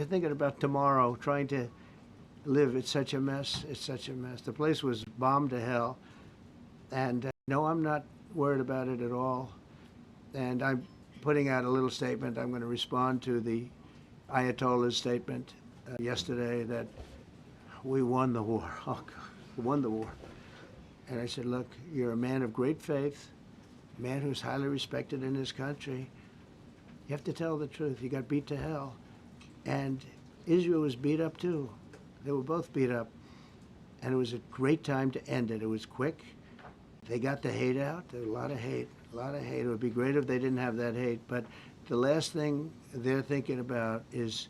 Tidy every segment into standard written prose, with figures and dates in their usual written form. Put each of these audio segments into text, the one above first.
thinking about tomorrow, trying to live. It's such a mess. It's such a mess. The place was bombed to hell. And no, I'm not worried about it at all. And I'm putting out a little statement. I'm going to respond to the Ayatollah's statement yesterday that we won the war. Oh, God, we won the war. And I said, look, you're a man of great faith, a man who's highly respected in his country. You have to tell the truth. You got beat to hell. And Israel was beat up too. They were both beat up. And it was a great time to end it. It was quick. They got the hate out. There was a lot of hate, a lot of hate. It would be great if they didn't have that hate. But the last thing they're thinking about is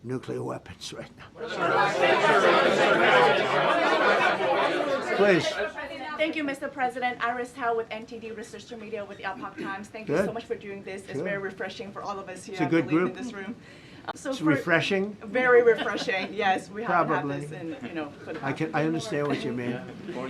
nuclear weapons right now. Please. Thank you, Mr. President. Iris Tao with NTD Research Media with the Epoch Times. Thank you so much for doing this. It's very refreshing for all of us here, It's a good group. in this room. It's refreshing. Very refreshing. Yes, we haven't Probably. had this in, for the past I understand what you mean.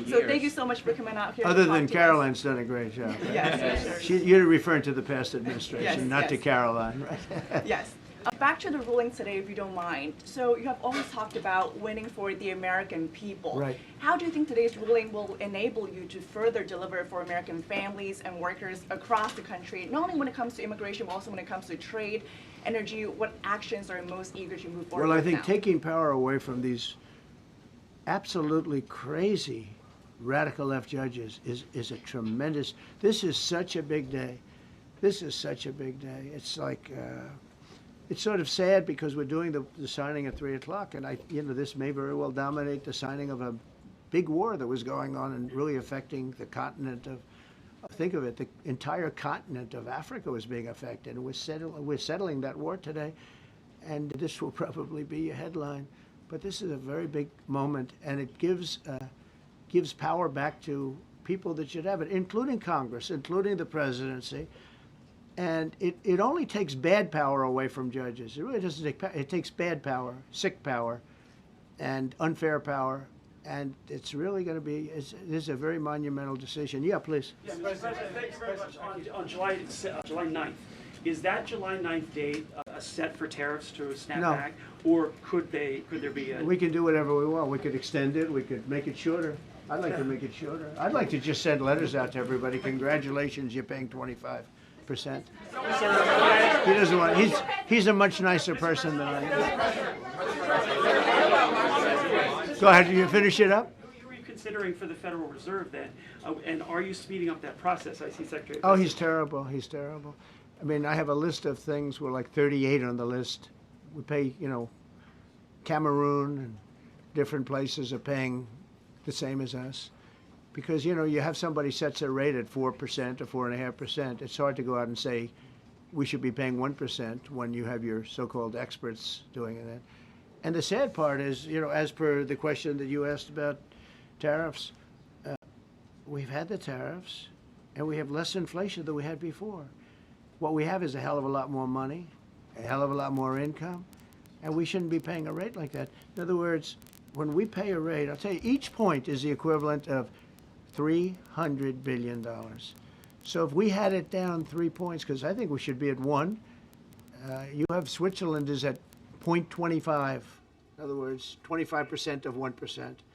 So thank you so much for coming out here. Other to talk than to us. Caroline's done a great job. Right? Yes, sure. You're referring to the past administration, Yes, not to yes. Caroline, right? Yes. Back to the ruling today, if you don't mind. So you have always talked about winning for the American people. Right. How do you think today's ruling will enable you to further deliver for American families and workers across the country, not only when it comes to immigration, but also when it comes to trade, energy? What actions are you most eager to move forward Well, I with think now? taking power away from these absolutely crazy radical left judges is a tremendous. This is such a big day. This is such a big day. It's like it's sort of sad because we're doing the signing at 3 o'clock, and this may very well dominate the signing of a big war that was going on and really affecting the continent of. Think of it, the entire continent of Africa was being affected. And we're settling that war today, and this will probably be a headline. But this is a very big moment, and it gives power back to people that should have it, including Congress, including the presidency. And it only takes bad power away from judges. It really doesn't take power. It takes bad power, sick power, and unfair power. And it's really going to be, this is a very monumental decision. Yeah, please. Yeah, President, thank you very much. On July 9th, is that July 9th date set for tariffs to snap No. back? Or could there be a... We can do whatever we want. We could extend it. We could make it shorter. I'd like to make it shorter. I'd like to just send letters out to everybody. Congratulations, you're paying 25%. He doesn't want. He's a much nicer person than I am. Go ahead. You finish it up. Who are you considering for the Federal Reserve then? And are you speeding up that process? I see Secretary... Oh, he's terrible. He's terrible. I mean, I have a list of things. We're like 38 on the list. We pay, Cameroon and different places are paying the same as us. Because, you have somebody sets a rate at 4% or 4.5%. It's hard to go out and say we should be paying 1% when you have your so-called experts doing it. And the sad part is, as per the question that you asked about tariffs, we've had the tariffs and we have less inflation than we had before. What we have is a hell of a lot more money, a hell of a lot more income, and we shouldn't be paying a rate like that. In other words, when we pay a rate, I'll tell you, each point is the equivalent of $300 billion. So if we had it down 3 points, because I think we should be at 1, you have Switzerland is at 0.25. In other words, 25% of 1%.